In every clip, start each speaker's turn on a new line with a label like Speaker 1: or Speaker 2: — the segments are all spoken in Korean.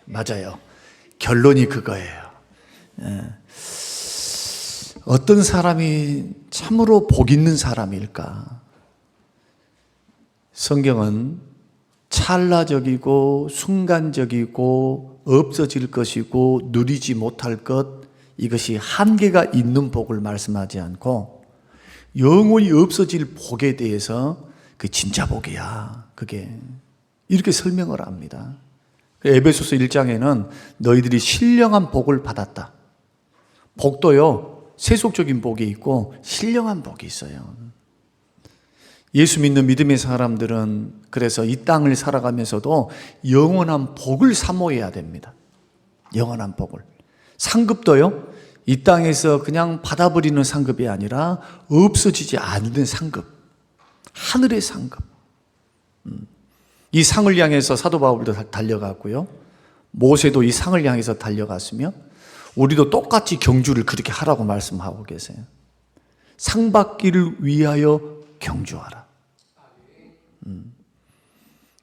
Speaker 1: 맞아요. 결론이 그거예요. 예. 어떤 사람이 참으로 복 있는 사람일까? 성경은 찰나적이고 순간적이고 없어질 것이고 누리지 못할 것, 이것이 한계가 있는 복을 말씀하지 않고 영원히 없어질 복에 대해서 그 진짜 복이야, 그게 이렇게 설명을 합니다. 에베소서 1장에는 너희들이 신령한 복을 받았다. 복도요, 세속적인 복이 있고 신령한 복이 있어요. 예수 믿는 믿음의 사람들은 그래서 이 땅을 살아가면서도 영원한 복을 사모해야 됩니다. 영원한 복을. 상급도요, 이 땅에서 그냥 받아버리는 상급이 아니라 없어지지 않는 상급, 하늘의 상급. 이 상을 향해서 사도 바울도 달려갔고요, 모세도 이 상을 향해서 달려갔으며 우리도 똑같이 경주를 그렇게 하라고 말씀하고 계세요. 상 받기를 위하여 경주하라.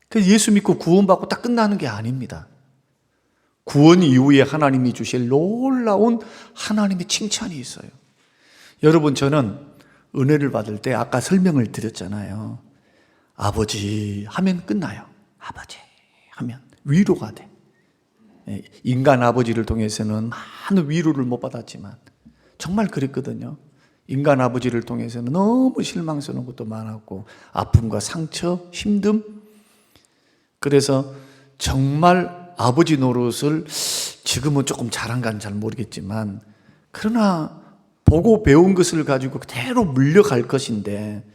Speaker 1: 그래서 예수 믿고 구원받고 딱 끝나는 게 아닙니다. 구원 이후에 하나님이 주실 놀라운 하나님의 칭찬이 있어요. 여러분, 저는 은혜를 받을 때 아까 설명을 드렸잖아요. 아버지 하면 끝나요. 아버지 하면 위로가 돼. 인간 아버지를 통해서는 많은 위로를 못 받았지만 정말 그랬거든요. 인간 아버지를 통해서는 너무 실망스러운 것도 많았고 아픔과 상처, 힘듦. 그래서 정말 아버지 노릇을 지금은 조금 잘한가는 잘 모르겠지만, 그러나 보고 배운 것을 가지고 그대로 물려갈 것인데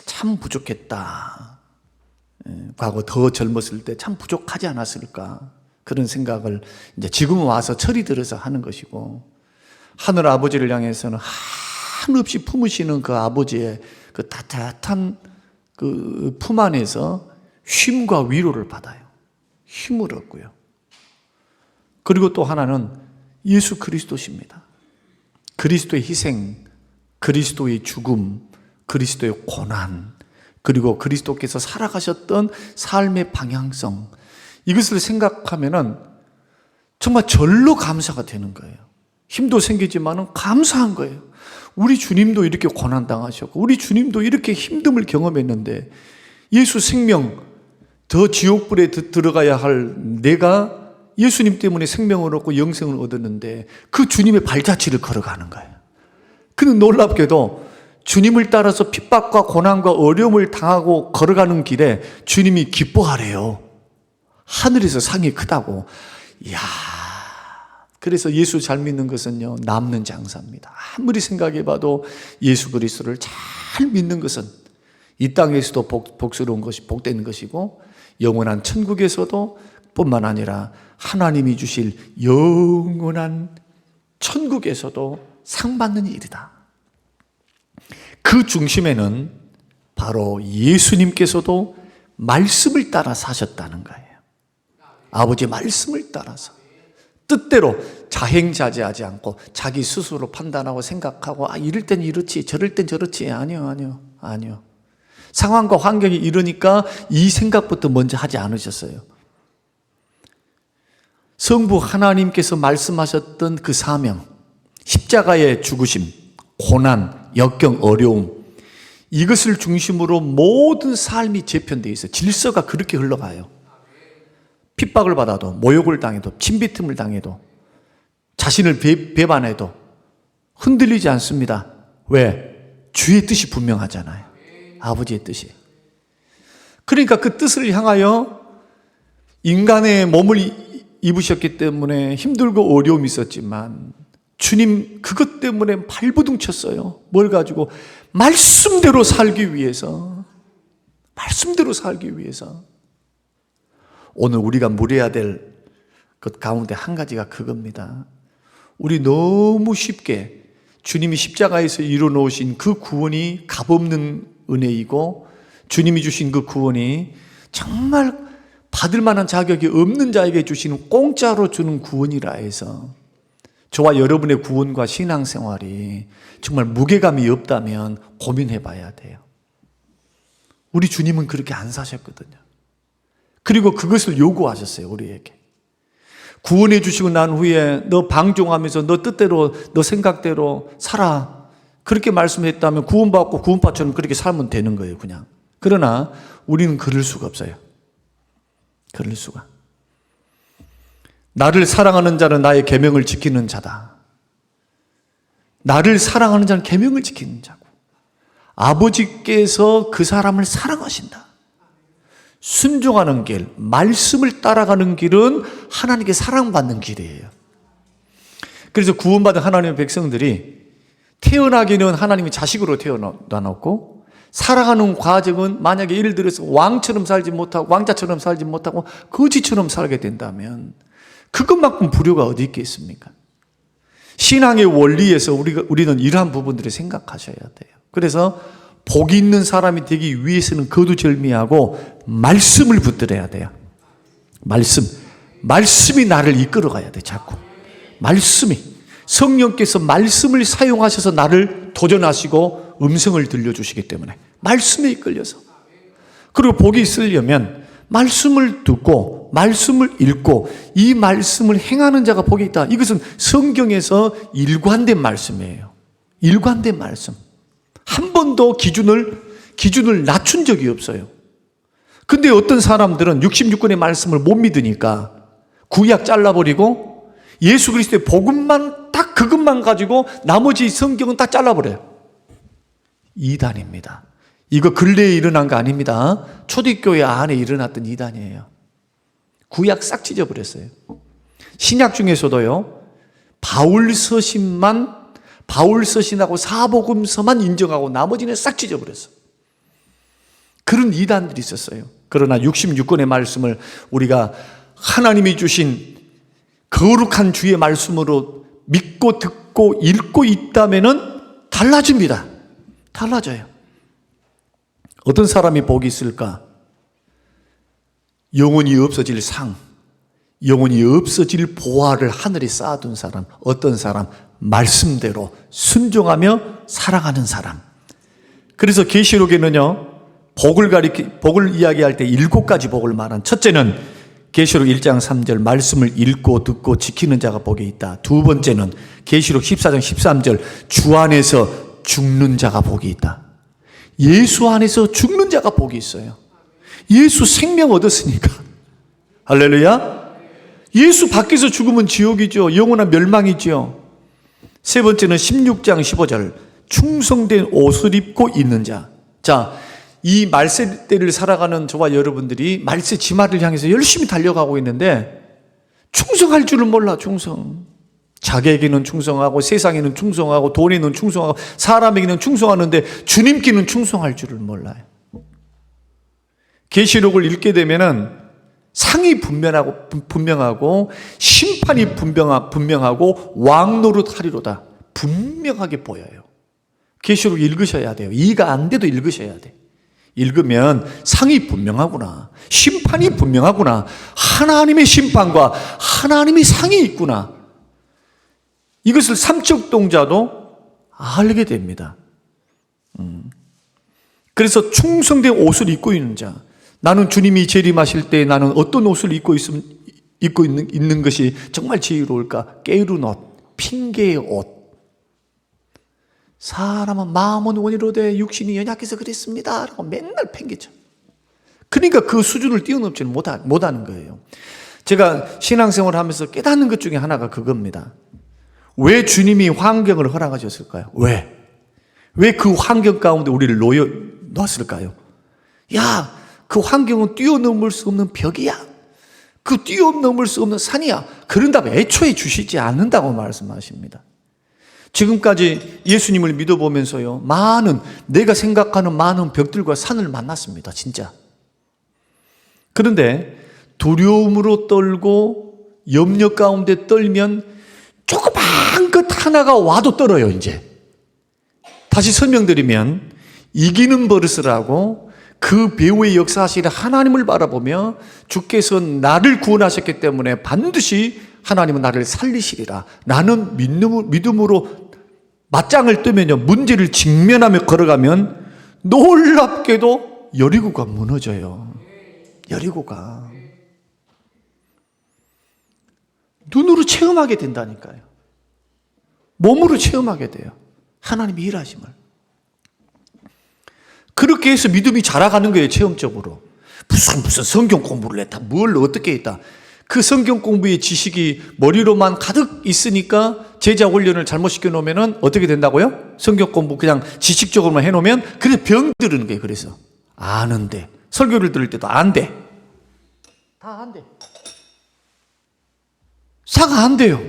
Speaker 1: 참 부족했다. 과거 더 젊었을 때 참 부족하지 않았을까, 그런 생각을 이제 지금 와서 철이 들어서 하는 것이고, 하늘 아버지를 향해서는 한없이 품으시는 그 아버지의 그 따뜻한 그 품 안에서 쉼과 위로를 받아요. 힘을 얻고요. 그리고 또 하나는 예수 그리스도십니다. 그리스도의 희생, 그리스도의 죽음, 그리스도의 고난, 그리고 그리스도께서 살아가셨던 삶의 방향성, 이것을 생각하면은 정말 절로 감사가 되는 거예요. 힘도 생기지만은 감사한 거예요. 우리 주님도 이렇게 고난당하셨고 우리 주님도 이렇게 힘듦을 경험했는데, 예수 생명, 더 지옥불에 들어가야 할 내가 예수님 때문에 생명을 얻고 영생을 얻었는데 그 주님의 발자취를 걸어가는 거예요. 그는 놀랍게도 주님을 따라서 핍박과 고난과 어려움을 당하고 걸어가는 길에 주님이 기뻐하래요. 하늘에서 상이 크다고. 이야, 그래서 예수 잘 믿는 것은요, 남는 장사입니다. 아무리 생각해봐도 예수 그리스도를 잘 믿는 것은 이 땅에서도 복스러운 것이 복되는 것이고, 영원한 천국에서도 뿐만 아니라 하나님이 주실 영원한 천국에서도 상 받는 일이다. 그 중심에는 바로 예수님께서도 말씀을 따라 사셨다는 거예요. 아버지의 말씀을 따라서 뜻대로 자행자제하지 않고 자기 스스로 판단하고 생각하고, 이럴 땐 이렇지 저럴 땐 저렇지. 아니요. 상황과 환경이 이러니까 이 생각부터 먼저 하지 않으셨어요. 성부 하나님께서 말씀하셨던 그 사명, 십자가의 죽으심, 고난, 역경, 어려움, 이것을 중심으로 모든 삶이 재편되어 있어요. 질서가 그렇게 흘러가요. 핍박을 받아도, 모욕을 당해도, 침비틈을 당해도, 자신을 배반해도 흔들리지 않습니다. 왜? 주의 뜻이 분명하잖아요. 아버지의 뜻이. 그러니까 그 뜻을 향하여 인간의 몸을 입으셨기 때문에 힘들고 어려움이 있었지만 주님 그것 때문에 발버둥 쳤어요. 뭘 가지고? 말씀대로 살기 위해서. 말씀대로 살기 위해서. 오늘 우리가 물어야 될 것 가운데 한 가지가 그겁니다. 우리 너무 쉽게 주님이 십자가에서 이루어놓으신 그 구원이 값없는 은혜이고, 주님이 주신 그 구원이 정말 받을 만한 자격이 없는 자에게 주시는 공짜로 주는 구원이라 해서 저와 여러분의 구원과 신앙생활이 정말 무게감이 없다면 고민해 봐야 돼요. 우리 주님은 그렇게 안 사셨거든요. 그리고 그것을 요구하셨어요, 우리에게. 구원해 주시고 난 후에 너 방종하면서 너 뜻대로 너 생각대로 살아, 그렇게 말씀했다면 구원받고 구원파처럼 그렇게 살면 되는 거예요, 그냥. 그러나 우리는 그럴 수가 없어요. 그럴 수가. 나를 사랑하는 자는 나의 계명을 지키는 자다. 나를 사랑하는 자는 계명을 지키는 자고, 아버지께서 그 사람을 사랑하신다. 순종하는 길, 말씀을 따라가는 길은 하나님께 사랑받는 길이에요. 그래서 구원받은 하나님의 백성들이 태어나기는 하나님이 자식으로 태어났고, 살아가는 과정은 만약에 예를 들어서 왕처럼 살지 못하고 왕자처럼 살지 못하고 거지처럼 살게 된다면 그것만큼 불효가 어디 있겠습니까? 신앙의 원리에서 우리는 이러한 부분들을 생각하셔야 돼요. 그래서 복 있는 사람이 되기 위해서는 거두절미하고 말씀을 붙들어야 돼요. 말씀이 나를 이끌어가야 돼. 자꾸 말씀이, 성령께서 말씀을 사용하셔서 나를 도전하시고 음성을 들려주시기 때문에 말씀에 이끌려서, 그리고 복이 있으려면 말씀을 듣고 말씀을 읽고 이 말씀을 행하는 자가 복이 있다. 이것은 성경에서 일관된 말씀이에요. 일관된 말씀. 한 번도 기준을 낮춘 적이 없어요. 근데 어떤 사람들은 66권의 말씀을 못 믿으니까 구약 잘라버리고 예수 그리스도의 복음만 딱 그것만 가지고 나머지 성경은 딱 잘라버려요. 이단입니다. 이거 근래에 일어난 거 아닙니다. 초대교회 안에 일어났던 이단이에요. 구약 싹 찢어버렸어요. 신약 중에서도요, 바울 서신하고 사복음서만 인정하고 나머지는 싹 찢어버렸어요. 그런 이단들이 있었어요. 그러나 66권의 말씀을 우리가 하나님이 주신 거룩한 주의 말씀으로 믿고 듣고 읽고 있다면은 달라집니다. 달라져요. 어떤 사람이 복이 있을까? 영원히 없어질 상, 영원히 없어질 보화를 하늘에 쌓아둔 사람. 어떤 사람? 말씀대로 순종하며 살아가는 사람. 그래서 계시록에는요, 복을 이야기할 때 7가지 복을 말한, 첫째는 계시록 1장 3절 말씀을 읽고 듣고 지키는 자가 복이 있다. 두 번째는 계시록 14장 13절 주 안에서 죽는 자가 복이 있다. 예수 안에서 죽는 자가 복이 있어요. 예수 생명 얻었으니까. 할렐루야. 예수 밖에서 죽으면 지옥이죠. 영원한 멸망이죠. 세 번째는 16장 15절 충성된 옷을 입고 있는 자. 자, 이 말세 때를 살아가는 저와 여러분들이 말세 지마를 향해서 열심히 달려가고 있는데 충성할 줄을 몰라. 충성. 자기에게는 충성하고 세상에는 충성하고 돈에는 충성하고 사람에게는 충성하는데 주님께는 충성할 줄을 몰라요. 계시록을 읽게 되면은 상이 분명하고 심판이 분명하고 왕노릇하리로다 분명하게 보여요. 계시록 읽으셔야 돼요. 이해가 안 돼도 읽으셔야 돼. 읽으면 상이 분명하구나, 심판이 분명하구나, 하나님의 심판과 하나님의 상이 있구나, 이것을 삼척 동자도 알게 됩니다. 그래서 충성된 옷을 입고 있는 자. 나는 주님이 재림하실 때 나는 어떤 옷을 입고 있는 것이 정말 지혜로울까? 깨르는 옷, 핑계의 옷. 사람은 마음은 원이로되 육신이 연약해서 그랬습니다 라고 맨날 팽개쳐. 그러니까 그 수준을 뛰어넘지는 못하는 거예요. 제가 신앙생활을 하면서 깨닫는 것 중에 하나가 그겁니다. 왜 주님이 환경을 허락하셨을까요? 왜 그 환경 가운데 우리를 놓았을까요? 야, 그 환경은 뛰어넘을 수 없는 벽이야. 그 뛰어넘을 수 없는 산이야. 그런다면 애초에 주시지 않는다고 말씀하십니다. 지금까지 예수님을 믿어보면서요, 내가 생각하는 많은 벽들과 산을 만났습니다. 진짜. 그런데 두려움으로 떨고 염려 가운데 떨면 조그만 것 하나가 와도 떨어요. 이제 다시 설명드리면, 이기는 버릇을 하고 그 배후의 역사하시는 하나님을 바라보며 주께서 나를 구원하셨기 때문에 반드시 하나님은 나를 살리시리라, 나는 믿음으로 맞짱을 뜨면요, 문제를 직면하며 걸어가면 놀랍게도 여리고가 무너져요. 여리고가. 눈으로 체험하게 된다니까요. 몸으로 체험하게 돼요. 하나님의 일하심을. 그렇게 해서 믿음이 자라가는 거예요, 체험적으로. 무슨 성경 공부를 했다, 뭘 어떻게 했다. 그 성경 공부의 지식이 머리로만 가득 있으니까 제자 훈련을 잘못 시켜놓으면 어떻게 된다고요? 성경 공부 그냥 지식적으로만 해놓으면 그래서 병 들는 거예요. 그래서 아는데 설교를 들을 때도 안 돼. 다 안 돼. 사가 안 돼요.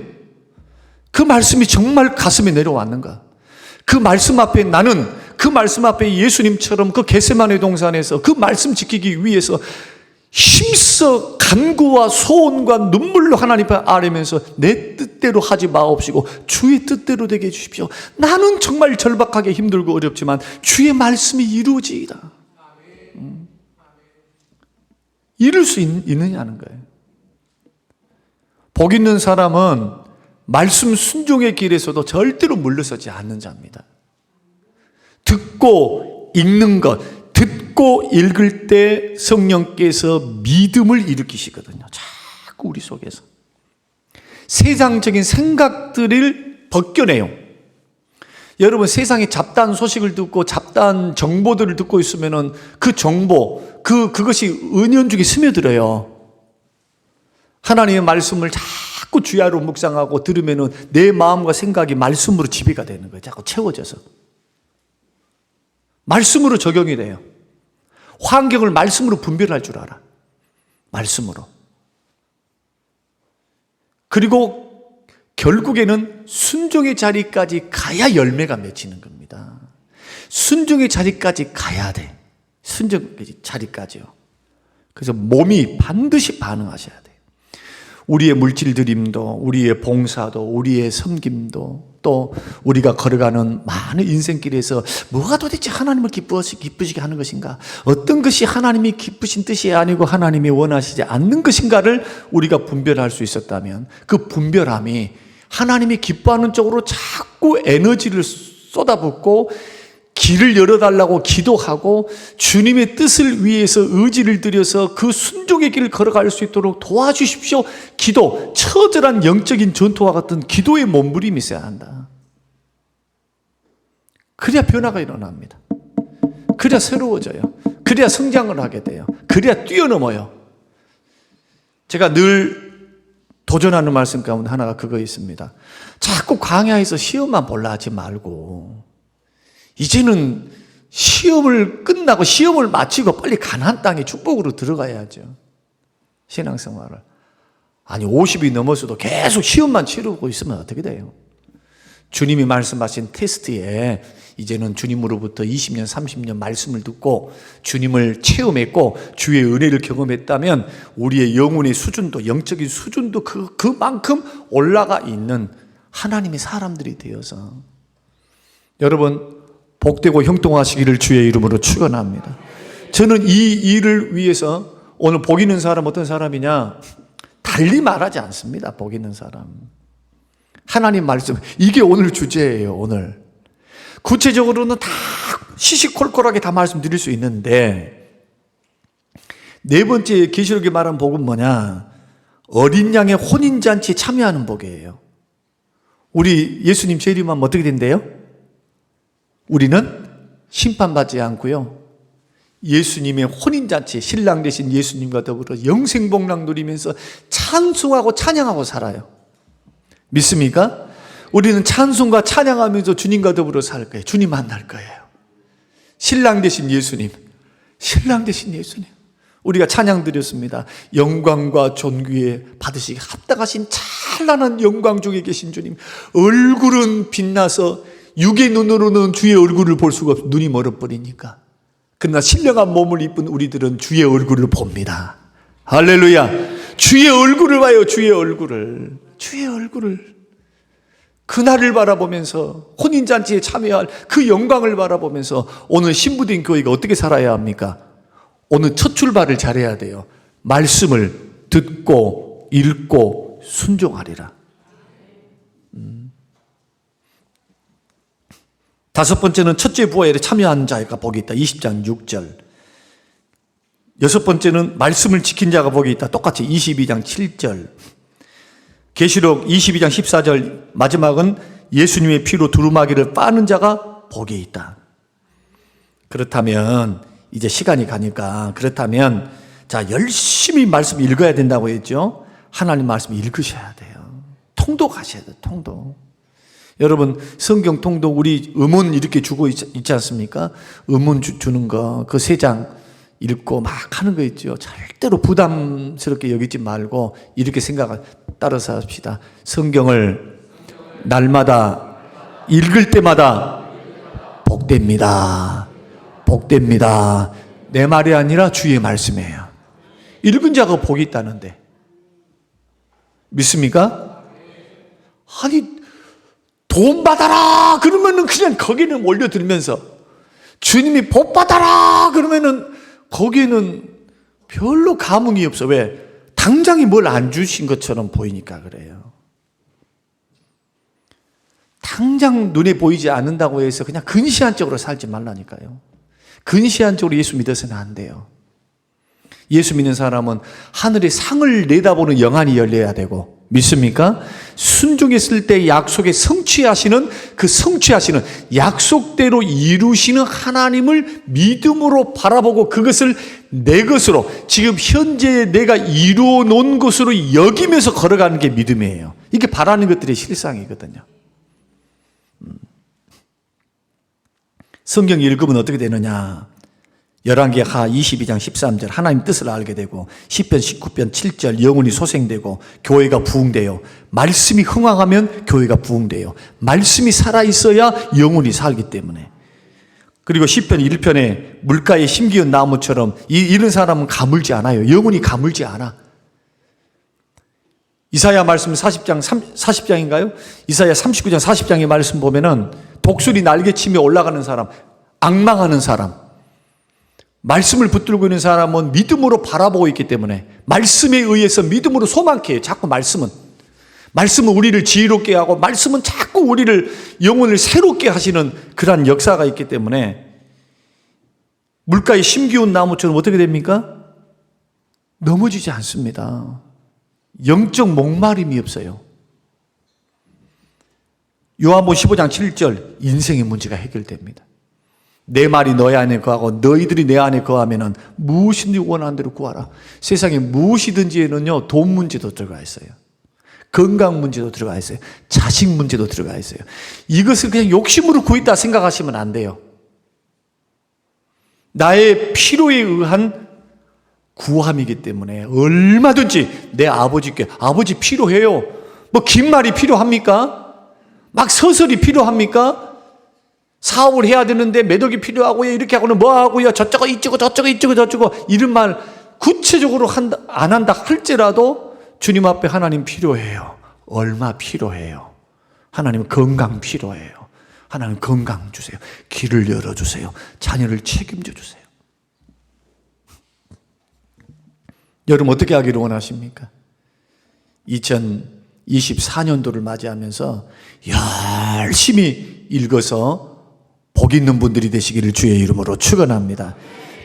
Speaker 1: 그 말씀이 정말 가슴에 내려왔는가? 그 말씀 앞에 나는 그 말씀 앞에 예수님처럼 그 겟세마네 동산에서 그 말씀 지키기 위해서 힘써 간구와 소원과 눈물로 하나님 앞에 아뢰면서 내 뜻대로 하지 마옵시고 주의 뜻대로 되게 해주십시오. 나는 정말 절박하게 힘들고 어렵지만 주의 말씀이 이루어지이다. 이룰 수 있느냐는 거예요. 복 있는 사람은 말씀 순종의 길에서도 절대로 물러서지 않는 자입니다. 듣고 읽는 것, 듣고 읽을 때 성령께서 믿음을 일으키시거든요. 자꾸 우리 속에서. 세상적인 생각들을 벗겨내요. 여러분, 세상에 잡다한 소식을 듣고 잡다한 정보들을 듣고 있으면 그 정보, 그것이 은연중에 스며들어요. 하나님의 말씀을 자꾸 주야로 묵상하고 들으면 내 마음과 생각이 말씀으로 지배가 되는 거예요. 자꾸 채워져서. 말씀으로 적용이 돼요. 환경을 말씀으로 분별할 줄 알아. 말씀으로. 그리고 결국에는 순종의 자리까지 가야 열매가 맺히는 겁니다. 순종의 자리까지 가야 돼. 순종의 자리까지요. 그래서 몸이 반드시 반응하셔야 돼요. 우리의 물질 드림도, 우리의 봉사도, 우리의 섬김도, 또 우리가 걸어가는 많은 인생길에서 뭐가 도대체 하나님을 기쁘시게 하는 것인가? 어떤 것이 하나님이 기쁘신 뜻이 아니고 하나님이 원하시지 않는 것인가를 우리가 분별할 수 있었다면 그 분별함이 하나님이 기뻐하는 쪽으로 자꾸 에너지를 쏟아붓고 길을 열어달라고 기도하고 주님의 뜻을 위해서 의지를 들여서 그 순종의 길을 걸어갈 수 있도록 도와주십시오. 기도, 처절한 영적인 전투와 같은 기도의 몸부림이 있어야 한다. 그래야 변화가 일어납니다. 그래야 새로워져요. 그래야 성장을 하게 돼요. 그래야 뛰어넘어요. 제가 늘 도전하는 말씀 가운데 하나가 그거 있습니다. 자꾸 광야에서 시험만 보려 하지 말고 이제는 시험을 끝나고 시험을 마치고 빨리 가나안 땅에 축복으로 들어가야죠. 신앙생활을. 아니 50이 넘어서도 계속 시험만 치르고 있으면 어떻게 돼요? 주님이 말씀하신 테스트에 이제는 주님으로부터 20년 30년 말씀을 듣고 주님을 체험했고 주의 은혜를 경험했다면 우리의 영혼의 수준도 영적인 수준도 그만큼 올라가 있는 하나님의 사람들이 되어서 여러분 복되고 형통하시기를 주의 이름으로 축원합니다. 저는 이 일을 위해서 오늘 복 있는 사람 어떤 사람이냐? 달리 말하지 않습니다. 복 있는 사람. 하나님 말씀. 이게 오늘 주제예요. 오늘. 구체적으로는 다 시시콜콜하게 다 말씀드릴 수 있는데 네 번째 계시록에 말한 복은 뭐냐? 어린 양의 혼인잔치에 참여하는 복이에요. 우리 예수님 재림하면 어떻게 된대요? 우리는 심판받지 않고요. 예수님의 혼인잔치, 신랑 되신 예수님과 더불어 영생복락 누리면서 찬송하고 찬양하고 살아요. 믿습니까? 우리는 찬송과 찬양하면서 주님과 더불어 살 거예요. 주님 만날 거예요. 신랑 되신 예수님, 신랑 되신 예수님. 우리가 찬양 드렸습니다. 영광과 존귀에 받으시기 합당하신 찬란한 영광 중에 계신 주님. 얼굴은 빛나서 육의 눈으로는 주의 얼굴을 볼 수가 없어. 눈이 멀어버리니까. 그러나 신령한 몸을 입은 우리들은 주의 얼굴을 봅니다. 할렐루야. 주의 얼굴을 봐요. 주의 얼굴을. 주의 얼굴을. 그날을 바라보면서 혼인잔치에 참여할 그 영광을 바라보면서 오늘 신부된 교회가 어떻게 살아야 합니까? 오늘 첫 출발을 잘해야 돼요. 말씀을 듣고 읽고 순종하리라. 다섯 번째는 첫째 부활에 참여한 자가 복이 있다. 20장 6절. 여섯 번째는 말씀을 지킨 자가 복이 있다. 똑같이 22장 7절. 계시록 22장 14절 마지막은 예수님의 피로 두루마기를 빠는 자가 복이 있다. 그렇다면 이제 시간이 가니까 그렇다면 자 열심히 말씀 읽어야 된다고 했죠. 하나님 말씀 읽으셔야 돼요. 통독하셔야 돼요. 통독. 여러분 성경 통독 우리 음원 이렇게 주고 있지 않습니까? 음원 주는 거 그 3장 읽고 막 하는 거 있죠. 절대로 부담스럽게 여기지 말고 이렇게 따라서 합시다. 성경을 날마다 읽을 때마다 복됩니다. 복됩니다. 내 말이 아니라 주의 말씀이에요. 읽은 자가 복이 있다는데 믿습니까? 아니 돈 받아라 그러면은 그냥 거기는 올려들면서 주님이 복 받아라 그러면은 거기에는 별로 감흥이 없어. 왜? 당장이 뭘 안 주신 것처럼 보이니까 그래요. 당장 눈에 보이지 않는다고 해서 그냥 근시안적으로 살지 말라니까요. 근시안적으로 예수 믿어서는 안 돼요. 예수 믿는 사람은 하늘의 상을 내다보는 영안이 열려야 되고 믿습니까? 순종했을 때 약속에 성취하시는 약속대로 이루시는 하나님을 믿음으로 바라보고 그것을 내 것으로 지금 현재 내가 이루어 놓은 것으로 여기면서 걸어가는 게 믿음이에요. 이게 바라는 것들의 실상이거든요. 성경 읽으면 어떻게 되느냐? 열왕기하 22장 13절 하나님 뜻을 알게 되고 10편 19편 7절 영혼이 소생되고 교회가 부흥돼요. 말씀이 흥황하면 교회가 부흥돼요. 말씀이 살아있어야 영혼이 살기 때문에. 그리고 10편 1편에 물가에 심기운 나무처럼 이런 사람은 가물지 않아요. 영혼이 가물지 않아. 이사야 말씀 40장인가요? 이사야 39장 40장의 말씀 보면은 독수리 날개치며 올라가는 사람, 앙망하는 사람, 말씀을 붙들고 있는 사람은 믿음으로 바라보고 있기 때문에 말씀에 의해서 믿음으로 소망케 해요. 자꾸 말씀은 우리를 지혜롭게 하고 말씀은 자꾸 우리를 영혼을 새롭게 하시는 그러한 역사가 있기 때문에 물가에 심기운 나무처럼 어떻게 됩니까? 넘어지지 않습니다. 영적 목마름이 없어요. 요한복음 15장 7절 인생의 문제가 해결됩니다. 내 말이 너희 안에 거하고 너희들이 내 안에 거하면은 무엇이든지 원하는 대로 구하라. 세상에 무엇이든지에는요 돈 문제도 들어가 있어요. 건강 문제도 들어가 있어요. 자식 문제도 들어가 있어요. 이것을 그냥 욕심으로 구했다 생각하시면 안 돼요. 나의 필요에 의한 구함이기 때문에 얼마든지 내 아버지께 아버지 필요해요. 뭐 긴 말이 필요합니까? 막 서설이 필요합니까? 사업을 해야 되는데 매덕이 필요하고요. 이렇게 하고는 뭐 하고요. 저쩌고 이쩌고 저쩌고 이런 말 구체적으로 안 한다 할지라도 주님 앞에 하나님 필요해요. 얼마 필요해요. 하나님 건강 필요해요. 하나님 건강 주세요. 길을 열어주세요. 자녀를 책임져 주세요. 여러분 어떻게 하기를 원하십니까? 2024년도를 맞이하면서 열심히 읽어서 복 있는 분들이 되시기를 주의 이름으로 축원합니다.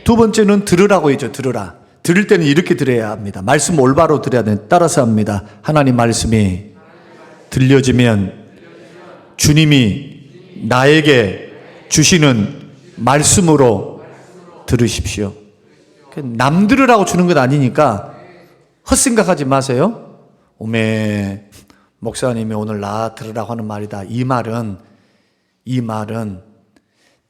Speaker 1: 두 번째는 들으라고 했죠. 들으라. 들을 때는 이렇게 들어야 합니다. 말씀 올바로 들어야 돼. 따라서 합니다. 하나님 말씀이 들려지면 주님이 나에게 주시는 말씀으로 들으십시오. 남 들으라고 주는 것 아니니까 헛생각하지 마세요. 오메 목사님이 오늘 나 들으라고 하는 말이다. 이 말은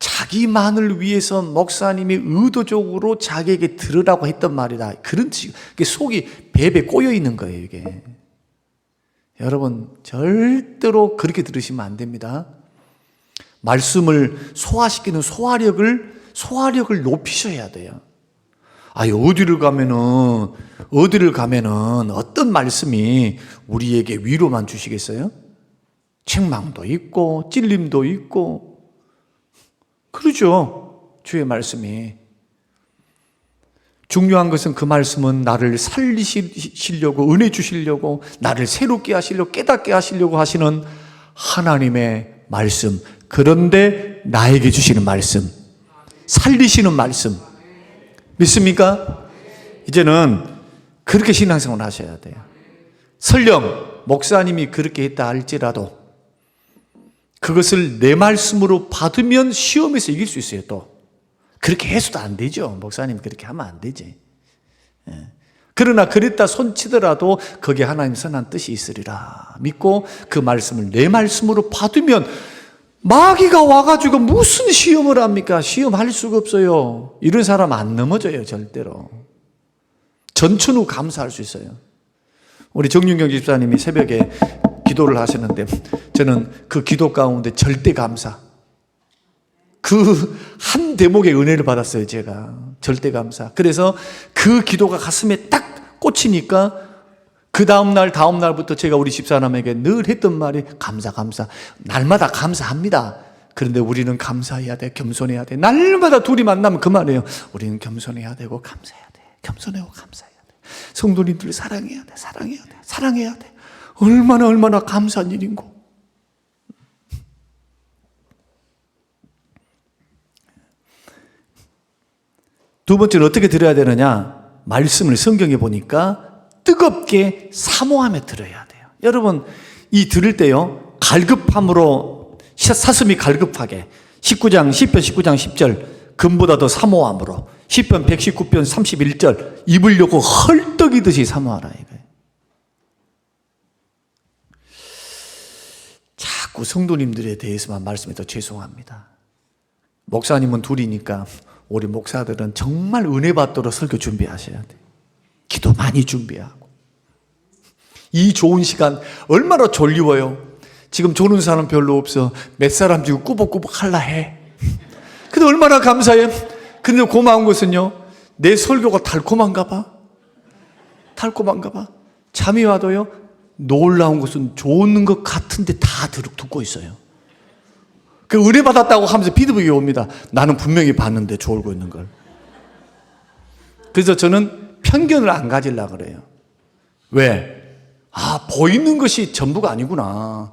Speaker 1: 자기만을 위해서 목사님이 의도적으로 자기에게 들으라고 했던 말이다. 그런 속이 배배 꼬여 있는 거예요, 이게. 여러분, 절대로 그렇게 들으시면 안 됩니다. 말씀을 소화시키는 소화력을 높이셔야 돼요. 어디를 가면은 어떤 말씀이 우리에게 위로만 주시겠어요? 책망도 있고, 찔림도 있고, 그러죠. 주의 말씀이. 중요한 것은 그 말씀은 나를 살리시려고, 은혜 주시려고, 나를 새롭게 하시려고, 깨닫게 하시려고 하시는 하나님의 말씀. 그런데 나에게 주시는 말씀, 살리시는 말씀. 믿습니까? 이제는 그렇게 신앙생활을 하셔야 돼요. 설령 목사님이 그렇게 했다 할지라도 그것을 내 말씀으로 받으면 시험에서 이길 수 있어요. 또 그렇게 해서도 안 되죠. 목사님이 그렇게 하면 안 되지. 그러나 그랬다 손치더라도 거기에 하나님 선한 뜻이 있으리라 믿고 그 말씀을 내 말씀으로 받으면 마귀가 와가지고 무슨 시험을 합니까? 시험할 수가 없어요. 이런 사람 안 넘어져요. 절대로. 전천후 감사할 수 있어요. 우리 정윤경 집사님이 새벽에 기도를 하셨는데 저는 그 기도 가운데 절대 감사, 그 한 대목의 은혜를 받았어요. 제가 절대 감사. 그래서 그 기도가 가슴에 딱 꽂히니까 그 다음날부터 제가 우리 집사람에게 늘 했던 말이 감사. 날마다 감사합니다. 그런데 우리는 감사해야 돼. 겸손해야 돼. 날마다 둘이 만나면 그 말이에요. 우리는 겸손해야 되고 감사해야 돼. 겸손하고 감사해야 돼. 성도님들 사랑해야 돼. 얼마나 감사한 일인고. 두 번째는 어떻게 들어야 되느냐? 말씀을 성경에 보니까 뜨겁게 사모하며 들어야 돼요. 여러분, 이 들을 때요, 갈급함으로, 사슴이 갈급하게, 시편 19장 10절, 금보다 더 사모함으로, 시편 119편 31절, 입을 열고 헐떡이듯이 사모하라 이거예요. 자꾸 성도님들에 대해서만 말씀해서 죄송합니다. 목사님은 둘이니까 우리 목사들은 정말 은혜 받도록 설교 준비하셔야 돼요. 기도 많이 준비하고. 이 좋은 시간 얼마나 졸리워요. 지금 조는 사람 별로 없어. 몇 사람 지금 꾸벅꾸벅 할라 해. 근데 얼마나 감사해. 근데 고마운 것은요, 내 설교가 달콤한가 봐. 잠이 와도요, 놀라운 것은 좋은 것 같은데 다 듣고 있어요. 그 은혜 받았다고 하면서 피드백이 옵니다. 나는 분명히 봤는데 졸고 있는 걸. 그래서 저는 편견을 안 가지려고 그래요. 왜? 보이는 것이 전부가 아니구나.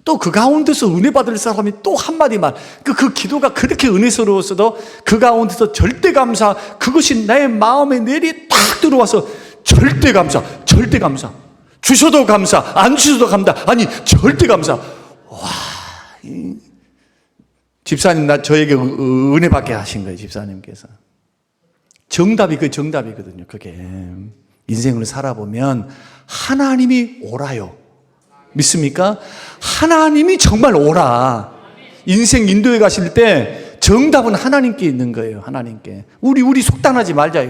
Speaker 1: 또 그 가운데서 은혜 받을 사람이 또 한마디만, 그 기도가 그렇게 은혜스러웠어도 그 가운데서 절대 감사, 그것이 내 마음에 내리 딱 들어와서 절대 감사. 주셔도 감사, 안 주셔도 감사, 아니 절대 감사. 와, 집사님, 저에게 은혜 받게 하신 거예요. 집사님께서. 정답이 그 정답이거든요. 그게 인생을 살아보면 하나님이 옳아요. 믿습니까? 하나님이 정말 옳아. 인생 인도에 가실 때 정답은 하나님께 있는 거예요. 하나님께. 우리 속단하지 말자.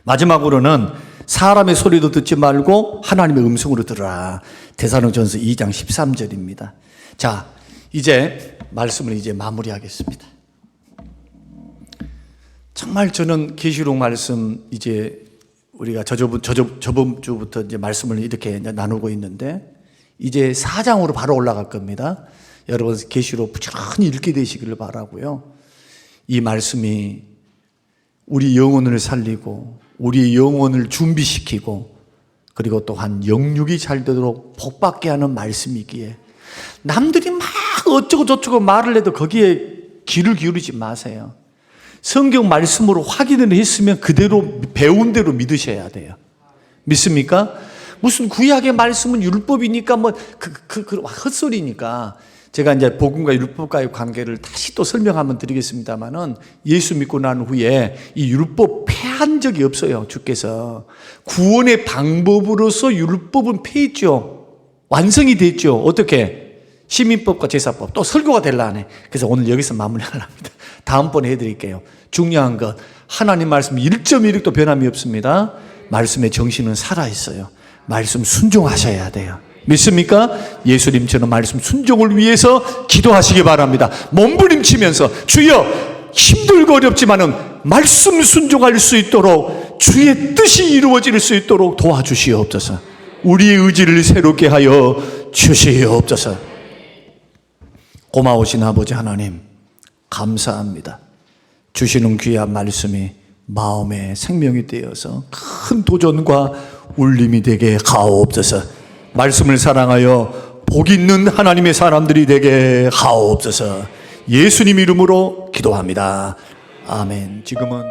Speaker 1: 마지막으로는 사람의 소리도 듣지 말고 하나님의 음성으로 들으라. 데살로니가전서 2장 13절입니다. 자, 이제 말씀을 마무리하겠습니다. 정말 저는 계시록 말씀 이제 우리가 저번 주부터 이제 말씀을 이렇게 나누고 있는데 이제 4장으로 바로 올라갈 겁니다. 여러분 계시록 부지런히 읽게 되시기를 바라고요. 이 말씀이 우리 영혼을 살리고 우리 영혼을 준비시키고 그리고 또한 영육이 잘 되도록 복받게 하는 말씀이기에 남들이 막 어쩌고 저쩌고 말을 해도 거기에 귀를 기울이지 마세요. 성경 말씀으로 확인을 했으면 그대로 배운 대로 믿으셔야 돼요. 믿습니까? 무슨 구약의 말씀은 율법이니까 헛소리니까. 제가 이제 복음과 율법과의 관계를 다시 또 설명 한번 드리겠습니다만은 예수 믿고 난 후에 이 율법 폐한 적이 없어요. 주께서 구원의 방법으로서 율법은 폐했죠. 완성이 됐죠. 어떻게? 시민법과 제사법, 또 설교가 되려네. 그래서 오늘 여기서 마무리하랍니다. 다음번에 해드릴게요. 중요한 것, 하나님 말씀 1.1도 변함이 없습니다. 말씀의 정신은 살아있어요. 말씀 순종하셔야 돼요. 믿습니까? 예수님처럼 말씀 순종을 위해서 기도하시기 바랍니다. 몸부림치면서 주여, 힘들고 어렵지만은 말씀 순종할 수 있도록 주의 뜻이 이루어질 수 있도록 도와주시옵소서. 우리의 의지를 새롭게 하여 주시옵소서. 고마우신 아버지 하나님, 감사합니다. 주시는 귀한 말씀이 마음의 생명이 되어서 큰 도전과 울림이 되게 하옵소서. 말씀을 사랑하여 복 있는 하나님의 사람들이 되게 하옵소서. 예수님 이름으로 기도합니다. 아멘. 지금은